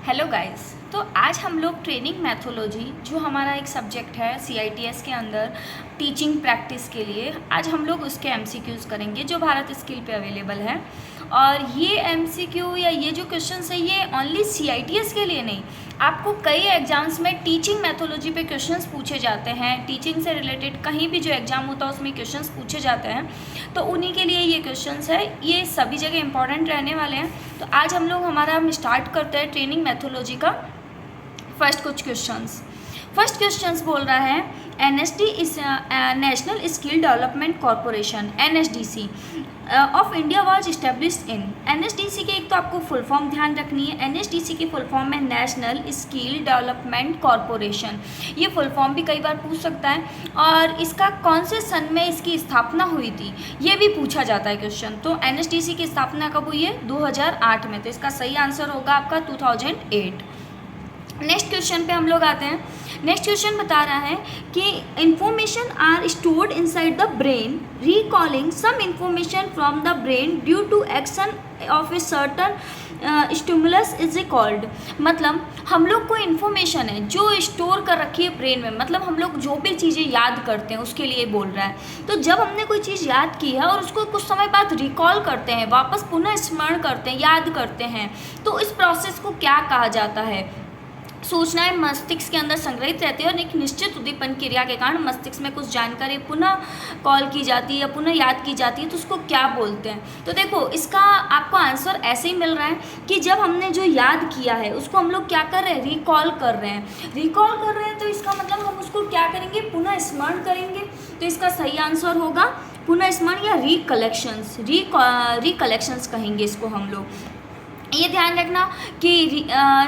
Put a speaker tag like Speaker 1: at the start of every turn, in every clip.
Speaker 1: Hello guys. तो आज हम लोग ट्रेनिंग मैथोलॉजी जो हमारा एक सब्जेक्ट है CITS के अंदर टीचिंग प्रैक्टिस के लिए, आज हम लोग उसके MCQs करेंगे जो भारत स्किल पे अवेलेबल है। और ये MCQ या ये जो क्वेश्चंस है ये ओनली CITS के लिए नहीं, आपको कई एग्जाम्स में टीचिंग मैथोलॉजी पे क्वेश्चंस पूछे जाते हैं। टीचिंग से रिलेटेड कहीं भी जो एग्ज़ाम होता है उसमें क्वेश्चंस पूछे जाते हैं, तो उन्हीं के लिए ये क्वेश्चंस है, ये सभी जगह इंपॉर्टेंट रहने वाले हैं। तो आज हम स्टार्ट करते हैं ट्रेनिंग मैथोलॉजी का कुछ क्वेश्चंस। फर्स्ट क्वेश्चंस बोल रहा है NSD इस national skill development corporation NSDC of India was established in. NSDC के एक तो आपको फुल फॉर्म ध्यान रखनी है। NSDC की फुल फॉर्म है नेशनल स्किल डेवलपमेंट कॉरपोरेशन। ये फुल फॉर्म भी कई बार पूछ सकता है। और इसका कौन से सन में इसकी स्थापना हुई थी ये भी पूछा जाता है क्वेश्चन। तो NSDC की स्थापना कब हुई है? 2008 में। तो इसका सही आंसर होगा आपका 2008। नेक्स्ट क्वेश्चन पे हम लोग आते हैं। नेक्स्ट क्वेश्चन बता रहा है कि information are stored inside the brain recalling some information from the brain due to action of a certain stimulus is a called. मतलब हम लोग को इन्फॉर्मेशन है जो स्टोर कर रखी है ब्रेन में, मतलब हम लोग जो भी चीज़ें याद करते हैं उसके लिए बोल रहा है। तो जब हमने कोई चीज़ याद की है और उसको कुछ समय बाद रिकॉल करते हैं, वापस पुनः स्मरण करते हैं, याद करते हैं, तो इस प्रोसेस को क्या कहा जाता है? सूचनाएं मस्तिष्क के अंदर संग्रहित रहती है और एक निश्चित उद्दीपन क्रिया के कारण मस्तिष्क में कुछ जानकारी पुनः कॉल की जाती है या पुनः याद की जाती है, तो उसको क्या बोलते हैं? तो देखो इसका आपको आंसर ऐसे ही मिल रहा है कि जब हमने जो याद किया है उसको हम लोग क्या कर रहे हैं? रिकॉल कर रहे हैं। रिकॉल कर रहे हैं तो इसका मतलब हम उसको क्या करेंगे? पुनः स्मरण करेंगे। तो इसका सही आंसर होगा पुनः स्मरण या रिकलेक्शंस कहेंगे इसको हम लोग। ये ध्यान रखना कि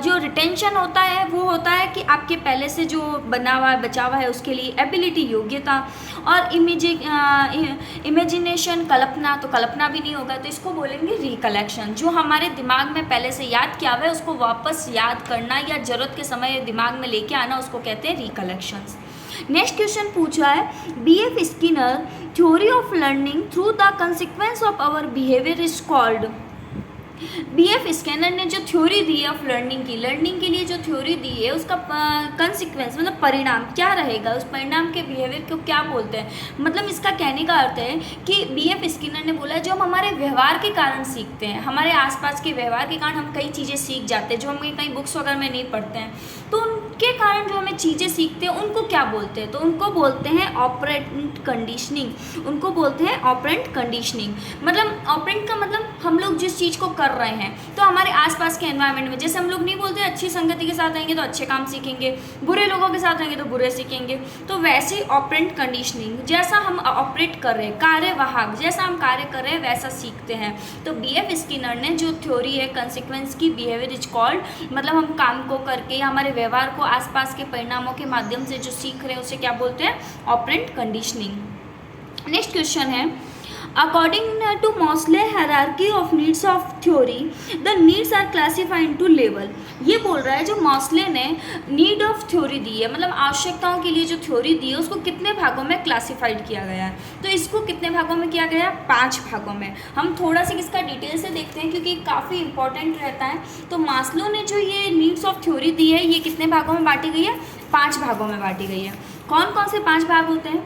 Speaker 1: जो रिटेंशन होता है वो होता है कि आपके पहले से जो बना हुआ है, बचा हुआ है, उसके लिए एबिलिटी, योग्यता। और इमेजिनेशन, कल्पना, तो कल्पना भी नहीं होगा, तो इसको बोलेंगे रिकलेक्शन। जो हमारे दिमाग में पहले से याद किया हुआ है उसको वापस याद करना या ज़रूरत के समय दिमाग में लेके आना, उसको कहते हैं रिकलेक्शंस। नेक्स्ट क्वेश्चन पूछा है BF Skinner theory of learning through the consequence of our behaviour is called. BF Skinner ने जो थ्योरी दी है ऑफ लर्निंग के लिए जो थ्योरी दी है उसका कंसिक्वेंस मतलब परिणाम क्या रहेगा, उस परिणाम के बिहेवियर को क्या बोलते हैं? मतलब इसका कहने का अर्थ है कि BF स्किनर ने बोला जो हम हमारे व्यवहार के कारण सीखते हैं, हमारे आसपास के व्यवहार के कारण हम कई चीज़ें सीख जाते हैं जो हम कहीं बुक्स वगैरह में नहीं पढ़ते हैं, तो उनके कारण जो हमें चीज़ें सीखते हैं उनको क्या बोलते हैं? तो उनको बोलते हैं ऑपरेंट कंडीशनिंग। उनको बोलते हैं ऑपरेंट कंडीशनिंग। मतलब ऑपरेंट का मतलब हम लोग जिस चीज़ को कर रहे हैं, तो हमारे आसपास के एनवायरनमेंट में, जैसे हम लोग नहीं बोलते अच्छी संगति के साथ रहेंगे तो अच्छे काम सीखेंगे, बुरे लोगों के साथ रहेंगे तो बुरे सीखेंगे, तो वैसे ऑपरेंट कंडीशनिंग, जैसा हम ऑपरेट कर रहे हैं, कार्यवाहक जैसा हम कार्य कर रहे हैं वैसा सीखते हैं। तो BF स्किनर ने जो थ्योरी है कंसिक्वेंस की बिहेवियर इज कॉल्ड, मतलब हम काम को करके हमारे व्यवहार को आसपास के परिणामों के माध्यम से जो सीख रहे हैं उसे क्या बोलते हैं? Operant conditioning. नेक्स्ट क्वेश्चन है According to Mosley hierarchy of needs of theory, the needs are classified into level। ये बोल रहा है जो मॉस्ले ने नीड ऑफ थ्योरी दी है, मतलब आवश्यकताओं के लिए जो थ्योरी दी है उसको कितने भागों में क्लासिफाइड किया गया है? तो इसको कितने भागों में किया गया? 5 भागों में। हम थोड़ा सा इसका डिटेल से देखते हैं क्योंकि काफ़ी इंपॉर्टेंट रहता है। तो मास्लो ने जो ये नीड्स ऑफ थ्योरी दी है ये कितने भागों में बांटी गई है? 5 भागों में बांटी गई है। कौन कौन से 5 भाग होते हैं?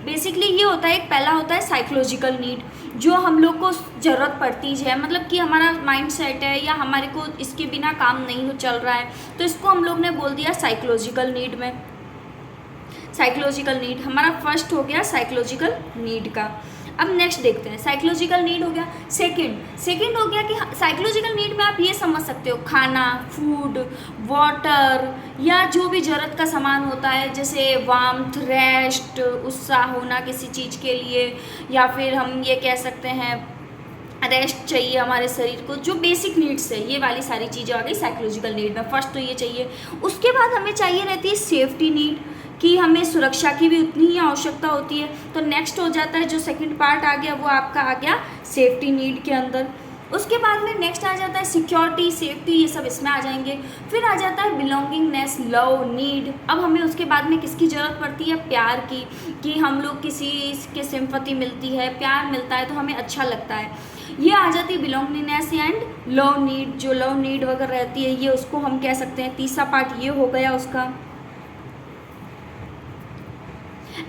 Speaker 1: बेसिकली ये होता है, एक पहला होता है साइकोलॉजिकल नीड, जो हम लोग को ज़रूरत पड़ती है, मतलब कि हमारा माइंड सेट है या हमारे को इसके बिना काम नहीं चल रहा है, तो इसको हम लोग ने बोल दिया साइकोलॉजिकल नीड में। साइकोलॉजिकल नीड हमारा फर्स्ट हो गया साइकोलॉजिकल नीड का। अब नेक्स्ट देखते हैं, साइकोलॉजिकल नीड हो गया। सेकंड हो गया कि साइकोलॉजिकल नीड में आप ये समझ सकते हो खाना, फूड, वाटर या जो भी ज़रूरत का सामान होता है, जैसे वार्मथ, रेस्ट, उत्साह होना किसी चीज़ के लिए, या फिर हम ये कह सकते हैं रेस्ट चाहिए हमारे शरीर को, जो बेसिक नीड्स है, ये वाली सारी चीज़ें आ गई साइकोलॉजिकल नीड में। फर्स्ट तो ये चाहिए। उसके बाद हमें चाहिए रहती है सेफ्टी नीड, कि हमें सुरक्षा की भी उतनी ही आवश्यकता होती है। तो नेक्स्ट हो जाता है जो सेकंड पार्ट आ गया वो आपका आ गया सेफ्टी नीड के अंदर। उसके बाद में नेक्स्ट आ जाता है सिक्योरिटी, सेफ्टी, ये सब इसमें आ जाएंगे। फिर आ जाता है बिलोंगिंगनेस, लव, नीड। अब हमें उसके बाद में किसकी ज़रूरत पड़ती है? प्यार की, कि हम लोग किसी के सिंपैथी मिलती है, प्यार मिलता है तो हमें अच्छा लगता है। ये आ जाती है बिलोंगिंगनेस एंड लव नीड, जो लव नीड वगैरह रहती है ये उसको हम कह सकते हैं। तीसरा पार्ट ये हो गया उसका।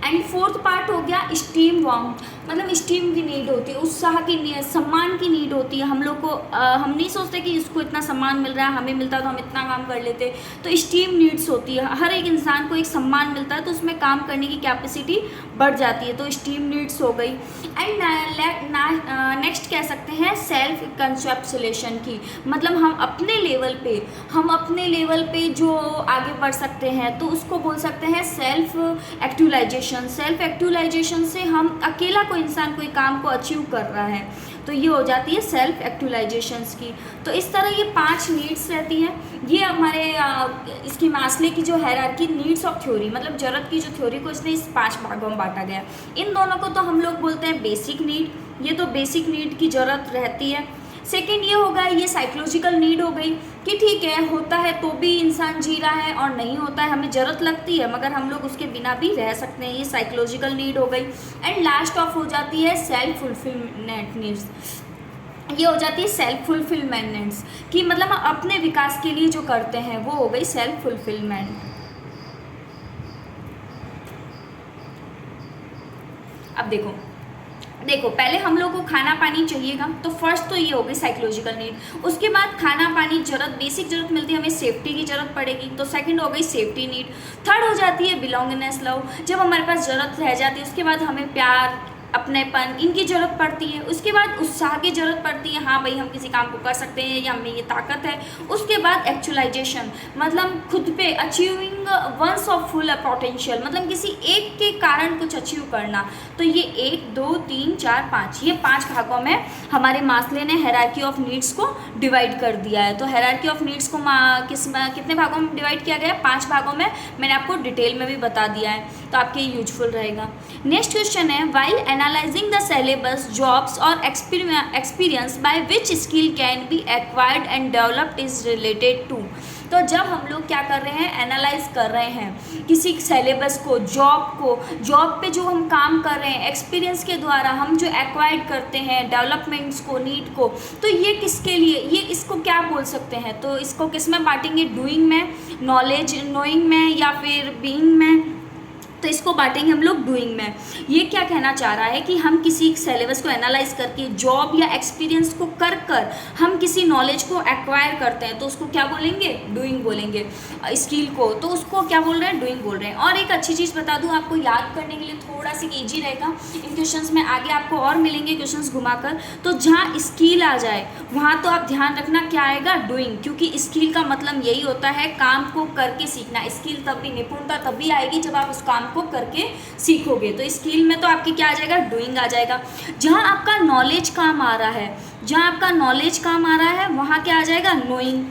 Speaker 1: एंड फोर्थ पार्ट हो गया स्टीम वार्म, मतलब स्टीम की नीड होती है, उत्साह की नीड, सम्मान की नीड होती है। हम लोग को हम नहीं सोचते कि इसको इतना सम्मान मिल रहा है, हमें मिलता तो हम इतना काम कर लेते। तो स्टीम नीड्स होती है, हर एक इंसान को एक सम्मान मिलता है तो उसमें काम करने की कैपेसिटी बढ़ जाती है, तो स्टीम नीड्स हो गई। एंड नेक्स्ट कह सकते हैं सेल्फ कंसेप्चुलेशन की, मतलब हम अपने लेवल पे जो आगे बढ़ सकते हैं तो उसको बोल सकते हैं सेल्फ एक्चुअलाइजेशन। सेल्फ एक्चुअलाइजेशन से हम अकेला कोई इंसान कोई काम को अचीव कर रहा है तो ये हो जाती है सेल्फ एक्चुअलाइजेशंस की। तो इस तरह ये 5 नीड्स रहती हैं। ये हमारे इसकी मास्ले की जो हायरार्की नीड्स ऑफ थ्योरी, मतलब जरूरत की जो थ्योरी को इसने इस 5 भागों में बांटा गया। इन दोनों को तो हम लोग बोलते हैं बेसिक नीड, ये तो बेसिक नीड की ज़रूरत रहती है। सेकेंड ये होगा, ये साइकोलॉजिकल नीड हो गई कि ठीक है होता है तो भी इंसान जी रहा है और नहीं होता है हमें ज़रूरत लगती है मगर हम लोग उसके बिना भी रह सकते हैं, ये साइकोलॉजिकल नीड हो गई। एंड लास्ट ऑफ हो जाती है सेल्फ फुलफिलमेंट नीड्स, ये हो जाती है सेल्फ फुलफिलमेंट्स कि मतलब हम अपने विकास के लिए जो करते हैं वो हो गई सेल्फ फुलफिलमेंट। अब देखो पहले हम लोग को खाना पानी चाहिएगा तो फर्स्ट तो ये हो गई साइकोलॉजिकल नीड, उसके बाद खाना पानी जरूरत बेसिक जरूरत मिलती है, हमें सेफ्टी की जरूरत पड़ेगी तो सेकंड हो गई सेफ्टी नीड। थर्ड हो जाती है बिलोंगिंगनेस लव, जब हमारे पास ज़रूरत रह जाती है उसके बाद हमें प्यार अपनेपन इनकी ज़रूरत पड़ती है। उसके बाद उत्साह की ज़रूरत पड़ती है, हाँ भाई हम किसी काम को कर सकते हैं या हमें ये ताकत है। उसके बाद एक्चुअलाइजेशन, मतलब खुद पे achieving ones of full potential, मतलब किसी एक के कारण कुछ अचीव करना। तो ये 1 2 3 4 5 ये 5 भागों में हमारे मास्ले ने हायरार्की ऑफ नीड्स को डिवाइड कर दिया है। तो हायरार्की ऑफ नीड्स को कितने भागों में डिवाइड किया गया है? 5 भागों में। मैंने आपको डिटेल में भी बता दिया है तो आपके यूजफुल रहेगा। नेक्स्ट क्वेश्चन है while analysing the syllabus jobs और experience by which skill can be acquired and developed is related to. तो जब हम लोग क्या कर रहे हैं, एनालाइज कर रहे हैं किसी सिलेबस को, जॉब पे जो हम काम कर रहे हैं, एक्सपीरियंस के द्वारा हम जो एक्वायर्ड करते हैं डेवलपमेंट्स को, नीड को, तो ये किसके लिए, ये इसको क्या बोल सकते हैं? तो इसको किस में बांटेंगे? डूइंग में, नॉलेज नोइंग में या फिर बीइंग में? तो इसको बांटेंगे हम लोग डूइंग में। ये क्या कहना चाह रहा है कि हम किसी सिलेबस को एनालाइज करके जॉब या एक्सपीरियंस को कर हम किसी नॉलेज को एक्वायर करते हैं तो उसको क्या बोलेंगे? डूइंग बोलेंगे। स्किल को तो उसको क्या बोल रहे हैं? डूइंग बोल रहे हैं। और एक अच्छी चीज़ बता दूं आपको, याद करने के लिए थोड़ा सा ईजी रहेगा इन क्वेश्चंस में, आगे आपको और मिलेंगे क्वेश्चंस घुमाकर। तो जहाँ स्किल आ जाए वहाँ तो आप ध्यान रखना क्या आएगा? डूइंग, क्योंकि स्किल का मतलब यही होता है काम को करके सीखना। स्किल तभी, निपुणता तभी आएगी जब आप उस काम को करके सीखोगे। तो स्किल में तो आपके क्या आ जाएगा? डूइंग आ जाएगा। जहाँ आपका नॉलेज काम आ रहा है, वहाँ क्या आ जाएगा? नोइंग।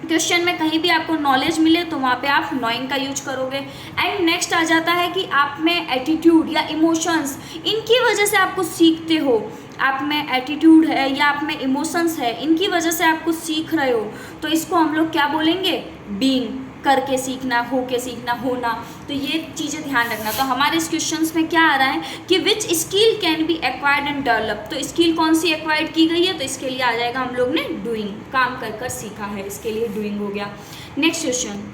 Speaker 1: क्वेश्चन में कहीं भी आपको नॉलेज मिले तो वहाँ पे आप नोइंग का यूज करोगे। एंड नेक्स्ट आ जाता है कि आप में एटीट्यूड या इमोशंस, इनकी वजह से आप कुछ सीखते हो, आप में एटीट्यूड है या आप में इमोशंस है, इनकी वजह से आप कुछ सीख रहे हो, तो इसको हम लोग क्या बोलेंगे? बीइंग, करके सीखना, होके सीखना, होना। तो ये चीज़ें ध्यान रखना। तो हमारे इस क्वेश्चंस में क्या आ रहा है कि which skill can be acquired and develop. तो स्किल कौन सी एक्वायर्ड की गई है? तो इसके लिए आ जाएगा हम लोग ने डूइंग, काम कर सीखा है, इसके लिए डूइंग हो गया। Next question,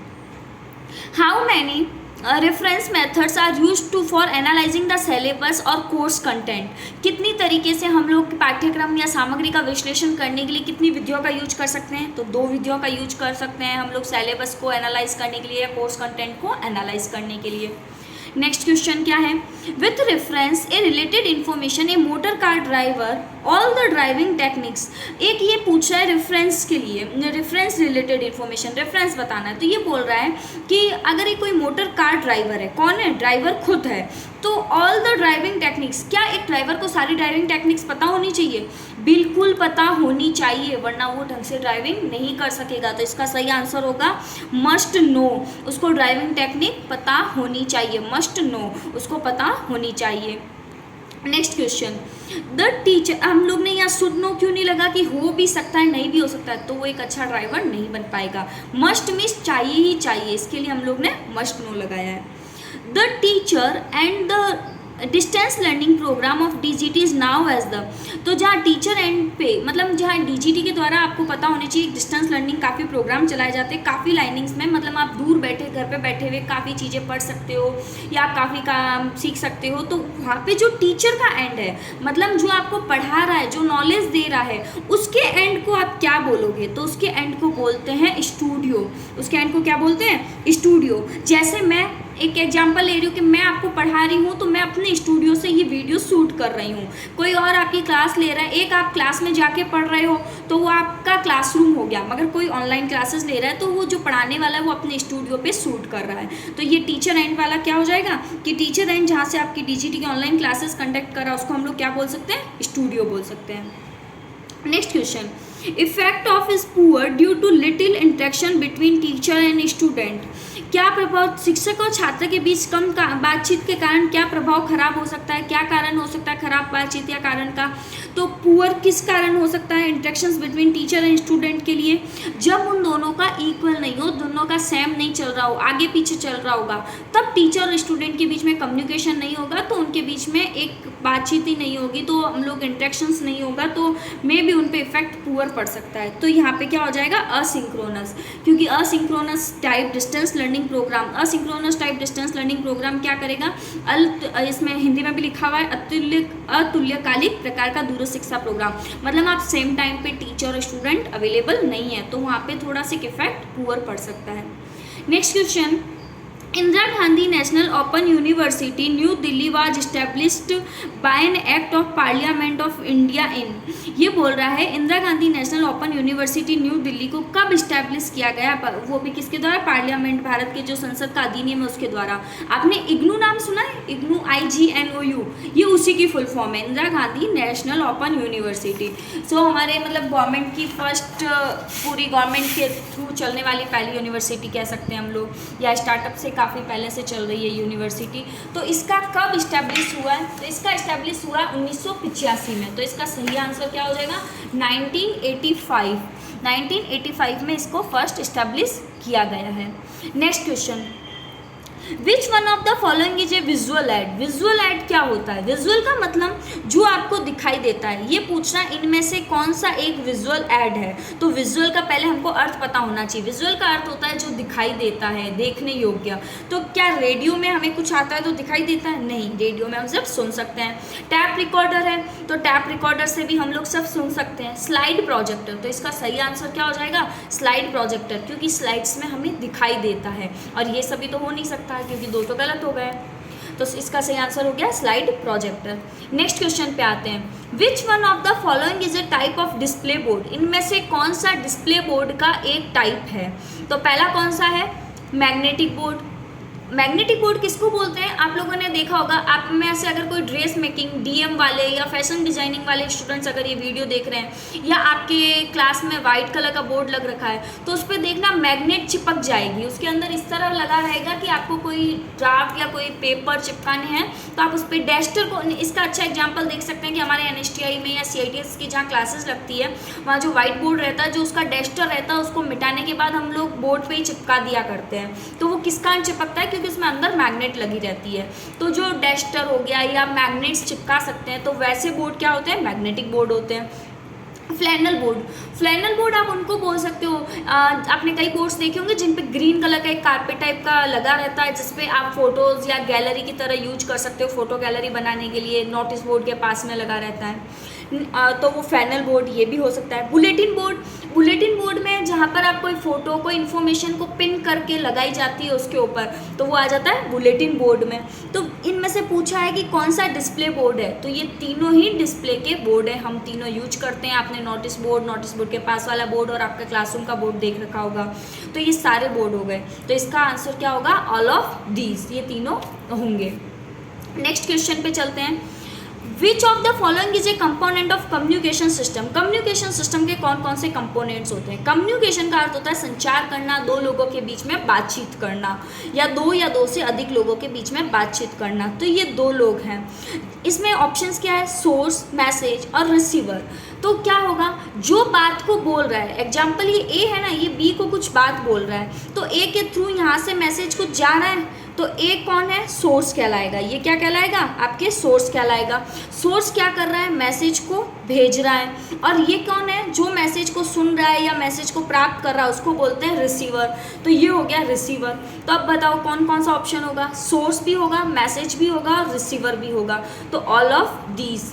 Speaker 1: how many reference methods are used to for analysing the syllabus और कोर्स कंटेंट। कितनी तरीके से हम लोग पाठ्यक्रम या सामग्री का विश्लेषण करने के लिए कितनी विधियों का यूज कर सकते हैं? तो 2 विधियों का यूज कर सकते हैं हम लोग सिलेबस को एनालाइज करने के लिए या कोर्स कंटेंट को एनालाइज करने के लिए। नेक्स्ट क्वेश्चन क्या है? With reference A related information A motor car driver all the driving techniques. एक ये पूछ रहा है रेफरेंस के लिए, रेफरेंस रिलेटेड इन्फॉर्मेशन, रेफरेंस बताना है। तो ये बोल रहा है कि अगर ये कोई मोटर कार ड्राइवर है, कौन है? ड्राइवर खुद है, तो ऑल द ड्राइविंग टेक्निक्स, क्या एक ड्राइवर को सारी ड्राइविंग टेक्निक्स पता होनी चाहिए? बिल्कुल पता होनी चाहिए, वरना वो ढंग से ड्राइविंग नहीं कर सकेगा। तो इसका सही आंसर होगा मस्ट नो, उसको ड्राइविंग टेक्निक पता होनी चाहिए, मस्ट नो, उसको पता होनी चाहिए। नेक्स्ट क्वेश्चन, द टीचर, हम लोग ने यहाँ शुड नो क्यों नहीं लगा कि हो भी सकता है नहीं भी हो सकता है, तो वो एक अच्छा ड्राइवर नहीं बन पाएगा। मस्ट मीन्स चाहिए ही चाहिए, इसके लिए हम लोग ने मस्ट नो लगाया है। The teacher and the distance learning programme of DGT is now as the, तो जहाँ टीचर एंड पे मतलब जहाँ डीजीटी के द्वारा आपको पता होनी चाहिए डिस्टेंस लर्निंग काफ़ी प्रोग्राम चलाए जाते हैं काफ़ी लाइनिंग्स में, मतलब आप दूर बैठे घर पे बैठे हुए काफ़ी चीज़ें पढ़ सकते हो या काफ़ी काम सीख सकते हो। तो वहाँ पे जो टीचर का एंड है, मतलब जो आपको पढ़ा रहा है, जो नॉलेज दे रहा है, उसके एंड को आप क्या बोलोगे? तो उसके एंड को बोलते हैं स्टूडियो। उसके एंड को क्या बोलते हैं? स्टूडियो। जैसे मैं एक एग्जांपल ले रही हूँ कि मैं आपको पढ़ा रही हूँ तो मैं अपने स्टूडियो से ये वीडियो शूट कर रही हूँ, कोई और आपकी क्लास ले रहा है, एक आप क्लास में जाके पढ़ रहे हो तो वो आपका क्लासरूम हो गया, मगर कोई ऑनलाइन क्लासेस ले रहा है तो वो जो पढ़ाने वाला है वो अपने स्टूडियो पे शूट कर रहा है। तो ये टीचर एंड वाला क्या हो जाएगा कि टीचर एंड जहाँ से आपकी डीजीटी की ऑनलाइन क्लासेस कंडक्ट कर रहा है उसको हम लोग क्या बोल सकते हैं? स्टूडियो बोल सकते हैं। Next question, effect of is poor due to little interaction between teacher and student. क्या प्रभाव शिक्षक और छात्र के बीच कम बातचीत के कारण क्या प्रभाव खराब हो सकता है? क्या कारण हो सकता है खराब बातचीत या कारण का? तो पुअर किस कारण हो सकता है interactions between teacher and student के लिए? जब उन दोनों का इक्वल नहीं हो, दोनों का सेम नहीं चल रहा हो, आगे पीछे चल रहा होगा, तब टीचर और स्टूडेंट के बीच में कम्युनिकेशन नहीं होगा, तो उनके बीच में एक बातचीत ही नहीं होगी, तो हम लोग इंटरेक्शंस नहीं होगा, तो मे भी उन पे इफेक्ट पुअर पड़ सकता है। तो यहाँ पे क्या हो जाएगा? असिंक्रोनस, क्योंकि asynchronous type distance learning programme, asynchronous type distance learning programme क्या करेगा? इसमें हिंदी में भी लिखा हुआ है अतुल्यकालिक प्रकार का दूर शिक्षा प्रोग्राम, मतलब आप सेम टाइम पे टीचर और स्टूडेंट अवेलेबल नहीं है, तो वहाँ पे थोड़ा सा इफेक्ट पुअर पड़ सकता है। Next question, Indira Gandhi National Open university new Delhi was established bye an act of parliament of India in, ये बोल रहा है Indira Gandhi National Open university new Delhi को कब इस्टेब्लिश किया गया, वो भी किसके द्वारा? पार्लियामेंट, भारत के जो संसद का अधिनियम है उसके द्वारा। आपने इग्नू नाम सुना है? इग्नू IGNOU, ये उसी की फुल फॉर्म है, Indira Gandhi National Open University. So हमारे मतलब गवर्नमेंट की फर्स्ट, पूरी गवर्नमेंट के थ्रू चलने वाली पहली यूनिवर्सिटी कह सकते हैं हम लोग, या स्टार्टअप से काफ़ी पहले से चल रही है यूनिवर्सिटी। तो इसका कब इस्टेब्लिश हुआ है? तो इसका इस्टेब्लिश हुआ 1985 में, तो इसका सही आंसर क्या हो जाएगा? 1985। 1985 में इसको फर्स्ट इस्टेब्लिश किया गया है। Next question, which one of the following is a visual add. Visual add क्या होता है? विजुअल का मतलब जो आपको दिखाई देता है, ये पूछना इनमें से कौन सा एक विजुअल एड है। तो विजुअल का पहले हमको अर्थ पता होना चाहिए। विजुअल का अर्थ होता है जो दिखाई देता है, देखने योग्य। तो क्या रेडियो में हमें कुछ आता है तो दिखाई देता है? नहीं, रेडियो में हम सिर्फ सुन सकते हैं। टैप रिकॉर्डर है तो टैप रिकॉर्डर से भी हम लोग सब सुन सकते हैं। स्लाइड प्रोजेक्टर, तो इसका सही आंसर क्या हो जाएगा? स्लाइड प्रोजेक्टर, क्योंकि स्लाइड्स में हमें दिखाई देता है, और ये सभी तो हो नहीं सकता क्योंकि दो तो गलत हो गए, तो इसका सही आंसर हो गया स्लाइड प्रोजेक्टर। नेक्स्ट क्वेश्चन पे आते हैं, which one of the following is a type of display board. इनमें से कौन सा डिस्प्ले बोर्ड का एक टाइप है? तो पहला कौन सा है? Magnetic board. मैग्नेटिक बोर्ड किसको बोलते हैं? आप लोगों ने देखा होगा, आप में से अगर कोई ड्रेस मेकिंग DM वाले या फैशन डिजाइनिंग वाले स्टूडेंट्स अगर ये वीडियो देख रहे हैं, या आपके क्लास में वाइट कलर का बोर्ड लग रखा है, तो उस पर देखना मैग्नेट चिपक जाएगी, उसके अंदर इस तरह लगा रहेगा कि आपको कोई ड्राफ्ट या कोई पेपर चिपकाने हैं तो आप उस पर डस्टर को, इसका अच्छा एग्जाम्पल देख सकते हैं कि हमारे NSTI में या CITS की जहाँ क्लासेस लगती है वहाँ जो व्हाइट बोर्ड रहता है, जो उसका डस्टर रहता है, उसको मिटाने के बाद हम लोग बोर्ड पे ही चिपका दिया करते हैं। तो वो किस कारण चिपकता है? क्योंकि उसमें अंदर मैग्नेट लगी रहती है। तो जो डस्टर हो गया या मैग्नेट्स चिपका सकते हैं, तो वैसे बोर्ड क्या होते हैं? मैग्नेटिक बोर्ड होते हैं। फ्लैनल बोर्ड, फ्लैनल बोर्ड आप उनको बोल सकते हो, आपने कई बोर्ड्स देखे होंगे जिन पे ग्रीन कलर का एक कारपेट टाइप का लगा रहता है, जिसपे आप फोटोज़ या गैलरी की तरह यूज कर सकते हो, फोटो गैलरी बनाने के लिए नोटिस बोर्ड के पास में लगा रहता है, तो वो फ्लैनल बोर्ड ये भी हो सकता है। बुलेटिन बोर्ड, बुलेटिन बोर्ड में जहाँ पर आप कोई फोटो, कोई इन्फॉर्मेशन को पिन करके लगाई जाती है उसके ऊपर, तो वो आ जाता है बुलेटिन बोर्ड में। तो इनमें से पूछा है कि कौन सा डिस्प्ले बोर्ड है, तो ये तीनों ही डिस्प्ले के बोर्ड है, हम तीनों यूज करते हैं। आपने नोटिस बोर्ड के पास वाला बोर्ड और आपका क्लासरूम का बोर्ड देख रखा होगा, तो ये सारे बोर्ड हो गए। तो इसका आंसर क्या होगा? ऑल ऑफ दीज, ये तीनों होंगे। नेक्स्ट क्वेश्चन पे चलते हैं, which of the following is a component of communication system. Communication system के कौन कौन से कंपोनेंट्स होते हैं? कम्युनिकेशन का अर्थ होता है संचार करना, दो लोगों के बीच में बातचीत करना, या दो से अधिक लोगों के बीच में बातचीत करना। तो ये दो लोग हैं। इसमें ऑप्शंस क्या है? सोर्स, मैसेज और रिसीवर। तो क्या होगा? जो बात को बोल रहा है, एग्जाम्पल ये A है ना, ये B को कुछ बात बोल रहा है, तो A के थ्रू यहाँ से मैसेज कुछ जा रहा है, तो एक कौन है, सोर्स कहलाएगा, ये क्या कहलाएगा, आपके सोर्स कहलाएगा। सोर्स क्या कर रहा है, मैसेज को भेज रहा है, और ये कौन है, जो मैसेज को सुन रहा है या मैसेज को प्राप्त कर रहा है उसको बोलते हैं रिसीवर। तो ये हो गया रिसीवर। तो अब बताओ कौन कौन सा ऑप्शन होगा, सोर्स भी होगा, मैसेज भी होगा और रिसीवर भी होगा। तो ऑल ऑफ दीज।